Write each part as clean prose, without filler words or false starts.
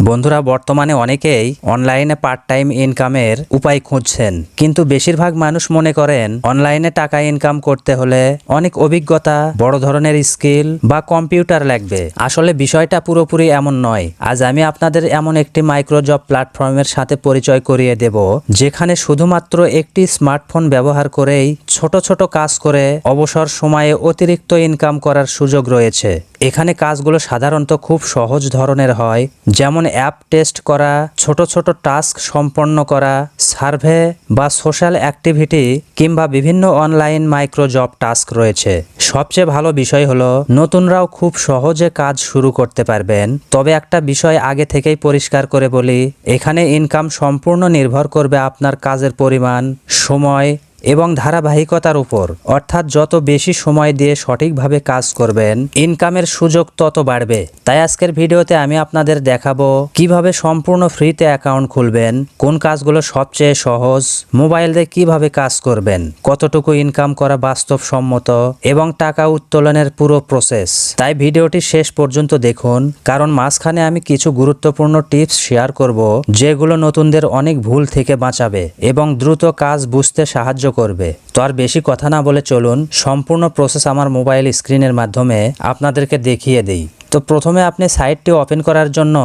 বন্ধুরা, বর্তমানে অনেকেই অনলাইনে পার্ট টাইম ইনকামের উপায় খুঁজছেন, কিন্তু বেশিরভাগ মানুষ মনে করেন অনলাইনে টাকা ইনকাম করতে হলে অনেক অভিজ্ঞতা, বড় ধরনের স্কিল বা কম্পিউটার লাগবে। আসলে বিষয়টা পুরোপুরি এমন নয়। আজ আমি আপনাদের এমন একটি মাইক্রো জব প্ল্যাটফর্মের সাথে পরিচয় করিয়ে দেব, যেখানে শুধুমাত্র একটি স্মার্টফোন ব্যবহার করেই ছোট ছোট কাজ করে অবসর সময়ে অতিরিক্ত ইনকাম করার সুযোগ রয়েছে। এখানে কাজগুলো সাধারণত খুব সহজ ধরনের হয়, যেমন অ্যাপ টেস্ট করা, ছোট ছোট টাস্ক সম্পন্ন করা, সার্ভে বা সোশ্যাল অ্যাক্টিভিটি কিংবা বিভিন্ন অনলাইন মাইক্রো জব টাস্ক রয়েছে। সবচেয়ে ভালো বিষয় হলো নতুনরাও খুব সহজে কাজ শুরু করতে পারবেন। তবে একটা বিষয় আগে থেকেই পরিষ্কার করে বলি, এখানে ইনকাম সম্পূর্ণ নির্ভর করবে আপনার কাজের পরিমাণ, সময় এবং ধারাবাহিকতার উপর। অর্থাৎ যত বেশি সময় দিয়ে সঠিকভাবে কাজ করবেন, ইনকামের সুযোগ তত বাড়বে। তাই আজকের ভিডিওতে আমি আপনাদের দেখাবো কিভাবে সম্পূর্ণ ফ্রিতে অ্যাকাউন্ট খুলবেন, কোন কাজগুলো সবচেয়ে সহজ, মোবাইল দিয়ে কিভাবে কাজ করবেন, কতটুকু ইনকাম করা বাস্তবসম্মত এবং টাকা উত্তোলনের পুরো প্রসেস। তাই ভিডিওটি শেষ পর্যন্ত দেখুন, কারণ মাঝখানে আমি কিছু গুরুত্বপূর্ণ টিপস শেয়ার করব, যেগুলো নতুনদের অনেক ভুল থেকে বাঁচাবে এবং দ্রুত কাজ বুঝতে সাহায্য করবে। তো আর বেশি কথা না বলে চলুন সম্পূর্ণ প্রসেস আমার মোবাইল স্ক্রিনের মাধ্যমে আপনাদেরকে দেখিয়ে দেই। তো প্রথমে আপনি সাইটটি ওপেন করার জন্য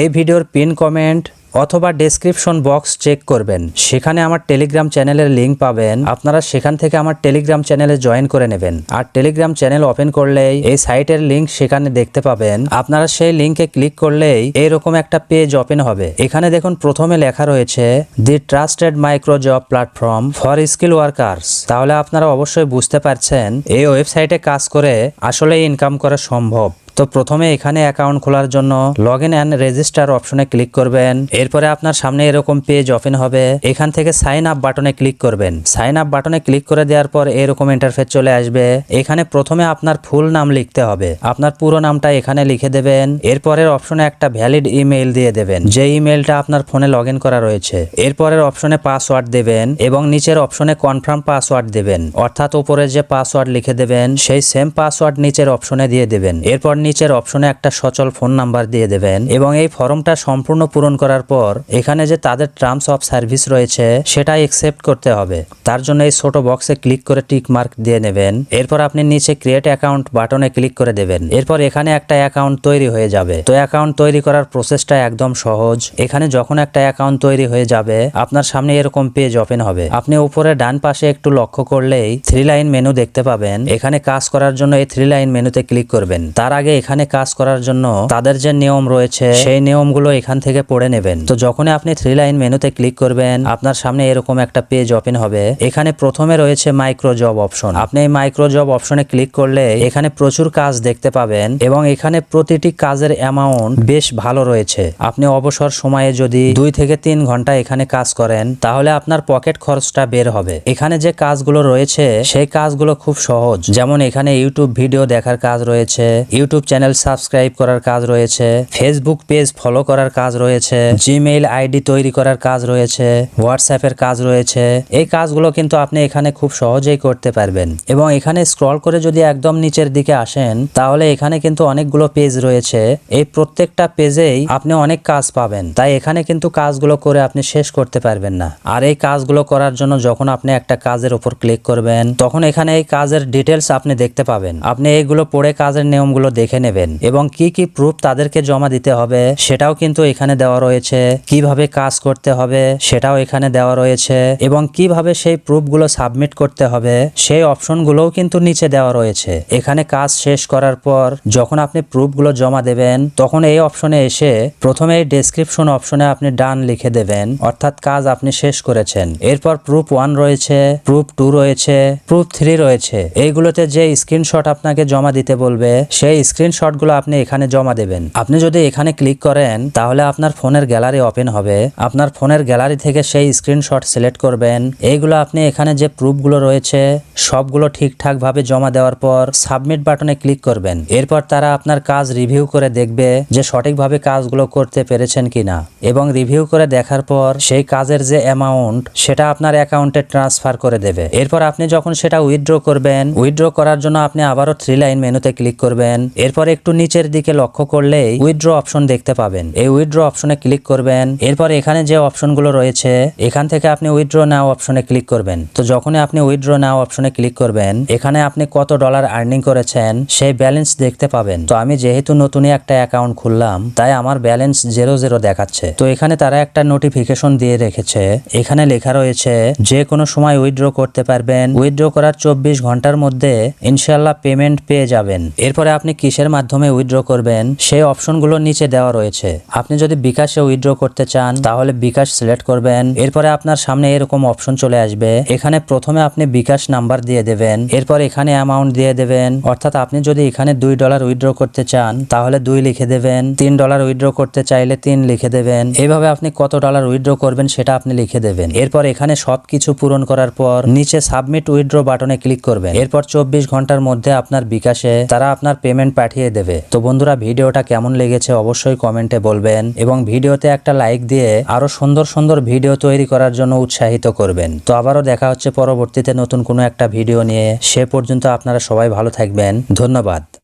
এই ভিডিওর পিন কমেন্ট অথবা ডেসক্রিপশন বক্স চেক করবেন। সেখানে আমার টেলিগ্রাম চ্যানেলের লিঙ্ক পাবেন। আপনারা সেখান থেকে আমার টেলিগ্রাম চ্যানেলে জয়েন করে নেবেন। আর টেলিগ্রাম চ্যানেল ওপেন করলেই এই সাইটের লিঙ্ক সেখানে দেখতে পাবেন। আপনারা সেই লিঙ্কে ক্লিক করলেই এইরকম একটা পেজ ওপেন হবে। এখানে দেখুন প্রথমে লেখা রয়েছে the trusted micro job platform for skill workers. তাহলে আপনারা অবশ্যই বুঝতে পারছেন এই ওয়েবসাইটে কাজ করে আসলে ইনকাম করা সম্ভব। তো প্রথমে এখানে অ্যাকাউন্ট খোলার জন্য লগ ইন অ্যান্ড রেজিস্টার অপশনে ক্লিক করবেন। এরপরে আপনার সামনে এরকম পেজ ওপেন হবে। এখান থেকে সাইন আপ বাটনে ক্লিক করবেন। সাইন আপ বাটনে ক্লিক করে দেওয়ার পর এরকম ইন্টারফেস চলে আসবে। এখানে প্রথমে আপনার ফুল নাম লিখতে হবে। আপনার পুরো নামটা এখানে লিখে দেবেন। এরপরের অপশনে একটা ভ্যালিড ইমেইল দিয়ে দেবেন, যে ইমেইলটা আপনার ফোনে লগ ইন করা রয়েছে। এরপরের অপশনে পাসওয়ার্ড দেবেন এবং নিচের অপশনে কনফার্ম পাসওয়ার্ড দেবেন। অর্থাৎ উপরে যে পাসওয়ার্ড লিখে দেবেন সেই সেম পাসওয়ার্ড নিচের অপশনে দিয়ে দেবেন। এরপর নিচের অপশনে একটা সচল ফোন নাম্বার দিয়ে দেবেন এবং এই ফর্মটা সম্পূর্ণ পূরণ করার পর এখানে যে তাদের টার্মস অফ সার্ভিস রয়েছে সেটা অ্যাকসেপ্ট করতে হবে। তার জন্য এই ছোট বক্সে ক্লিক করে টিক মার্ক দিয়ে নেবেন। এরপর আপনি নিচে ক্রিয়েট অ্যাকাউন্ট বাটনে ক্লিক করে দেবেন। এরপর এখানে একটা অ্যাকাউন্ট তৈরি হয়ে যাবে। তো অ্যাকাউন্ট তৈরি করার প্রসেসটা একদম সহজ। এখানে যখন একটা অ্যাকাউন্ট তৈরি হয়ে যাবে আপনার সামনে এরকম পেজ ওপেন হবে। আপনি উপরে ডান পাশে একটু লক্ষ্য করলেই 3 লাইন মেনু দেখতে পাবেন। এখানে কাজ করার জন্য এই 3 লাইন মেনুতে ক্লিক করবেন। তার আগে এখানে কাজ করার জন্য তাদের যে নিয়ম রয়েছে সেই নিয়মগুলো এখান থেকে পড়ে নেবেন। তো যখনই আপনি 3 লাইন মেনুতে ক্লিক করবেন আপনার সামনে এরকম একটা পেজ ওপেন হবে। এখানে প্রথমে রয়েছে মাইক্রো জব অপশন। আপনি এই মাইক্রো জব অপশনে ক্লিক করলে এখানে প্রচুর কাজ দেখতে পাবেন এবং এখানে প্রতিটি কাজের অ্যামাউন্ট বেশ ভালো রয়েছে। আপনি অবসর সময়ে যদি 2 থেকে 3 ঘন্টা এখানে কাজ করেন তাহলে আপনার পকেট খরচটা বের হবে। এখানে যে কাজগুলো রয়েছে সেই কাজগুলো খুব সহজ। যেমন এখানে ইউটিউব ভিডিও দেখার কাজ রয়েছে, ইউটিউব চ্যানেল সাবস্ক্রাইব করার কাজ রয়েছে, ফেসবুক পেজ ফলো করার কাজ রয়েছে, জিমেইল আইডি তৈরি করার কাজ রয়েছে, হোয়াটসঅ্যাপের কাজ রয়েছে। এই কাজগুলো কিন্তু আপনি এখানে খুব সহজেই করতে পারবেন। এবং এখানে স্ক্রল করে যদি একদম নিচের দিকে আসেন তাহলে এখানে কিন্তু অনেকগুলো পেজ রয়েছে। এই প্রত্যেকটা পেজেই আপনি অনেক কাজ পাবেন। তাই এখানে কিন্তু কাজগুলো করে আপনি শেষ করতে পারবেন না। আর এই কাজগুলো করার জন্য যখন আপনি একটা কাজের উপর ক্লিক করবেন তখন এখানে এই কাজের ডিটেলস আপনি দেখতে পাবেন। আপনি এইগুলো পড়ে কাজের নিয়মগুলো দেখে নেবেন এবং কি কি প্রুফ তাদেরকে জমা দিতে হবে সেটাও কিন্তু এখানে দেওয়া রয়েছে। কিভাবে কাজ করতে হবে সেটাও এখানে দেওয়া রয়েছে এবং কিভাবে সেই প্রুফগুলো সাবমিট করতে হবে সেই অপশনগুলোও কিন্তু নিচে দেওয়া রয়েছে। এখানে কাজ শেষ করার পর যখন আপনি প্রুফগুলো জমা দেবেন তখন এই অপশনে এসে প্রথমে এই ডেসক্রিপশন অপশনে আপনি ডান লিখে দেবেন, অর্থাৎ কাজ আপনি শেষ করেছেন। এরপর প্রুফ 1 রয়েছে, প্রুফ 2 রয়েছে, প্রুফ 3 রয়েছে। এইগুলোতে যে স্ক্রিনশট আপনাকে জমা দিতে বলবে সেই স্ক্রিনশটগুলো আপনি এখানে জমা দেবেন। আপনি যদি এখানে ক্লিক করেন তাহলে আপনার ফোনের গ্যালারি ওপেন হবে। আপনার ফোনের গ্যালারি থেকে সেই স্ক্রিনশট সিলেক্ট করবেন। এইগুলো আপনি এখানে যে প্রুফগুলো রয়েছে সবগুলো ঠিকঠাক ভাবে জমা দেওয়ার পর সাবমিট বাটনে ক্লিক করবেন। এরপর তারা আপনার কাজ রিভিউ করে দেখবে যে সঠিকভাবে কাজগুলো করতে পেরেছেন কিনা এবং রিভিউ করে দেখার পর সেই কাজের যে অ্যামাউন্ট সেটা আপনার অ্যাকাউন্টে ট্রান্সফার করে দেবে। এরপর আপনি যখন সেটা উইথড্র করবেন, উইথড্র করার জন্য আপনি আবারও 3 লাইন মেনুতে ক্লিক করবেন। এরপর এরপর একটু নিচের দিকে লক্ষ্য করলেই উইথড্র অপশন দেখতে পাবেন। এই উইথড্র অপশনে ক্লিক করবেন। এরপর এখানে যে অপশনগুলো রয়েছে এখান থেকে আপনি উইথড্র নাও অপশনে ক্লিক করবেন। তো যখনই আপনি উইথড্র নাও অপশনে ক্লিক করবেন এখানে আপনি কত ডলার আর্নিং করেছেন সেই ব্যালেন্স দেখতে পাবেন। তো আমি যেহেতু নতুনই একটা অ্যাকাউন্ট খুললাম তাই আমার ব্যালেন্স 0 দেখাচ্ছে। তো এখানে তারা একটা নোটিফিকেশন দিয়ে রেখেছে, এখানে লেখা রয়েছে যে কোনো সময় উইথড্র করতে পারবেন, উইথড্র করার 24 ঘন্টার মধ্যে ইনশাআল্লাহ পেমেন্ট পেয়ে যাবেন। এরপরে আপনি কিসের মাধ্যমে উইথড্র করবেন সেই অপশনগুলো নিচে দেওয়া রয়েছে। আপনি যদি বিকাশে উইথড্র করতে চান তাহলে বিকাশ সিলেক্ট করবেন। এরপরে আপনার সামনে এরকম অপশন চলে আসবে। এখানে প্রথমে আপনি বিকাশ নাম্বার দিয়ে দেবেন, এরপর এখানে অ্যামাউন্ট দিয়ে দেবেন। অর্থাৎ আপনি যদি এখানে $2 উইথড্র করতে চান তাহলে 2 লিখে দেবেন, $3 উইথড্র করতে চাইলে 3 লিখে দেবেন। এইভাবে আপনি কত ডলার উইথড্র করবেন সেটা আপনি লিখে দেবেন। এরপর এখানে সবকিছু পূরণ করার পর নিচে সাবমিট উইথড্র বাটনে ক্লিক করবেন। এরপর 24 ঘন্টার মধ্যে আপনার বিকাশে তারা আপনার পেমেন্ট পাঠিয়ে দেবে। তো বন্ধুরা ভিডিওটা কেমন লেগেছে অবশ্যই কমেন্টে বলবেন এবং ভিডিওতে একটা লাইক দিয়ে আরো সুন্দর সুন্দর ভিডিও তৈরি করার জন্য উৎসাহিত করবেন। তো আবারও দেখা হচ্ছে পরবর্তীতে নতুন কোনো একটা ভিডিও নিয়ে। সে পর্যন্ত আপনারা সবাই ভালো থাকবেন। ধন্যবাদ।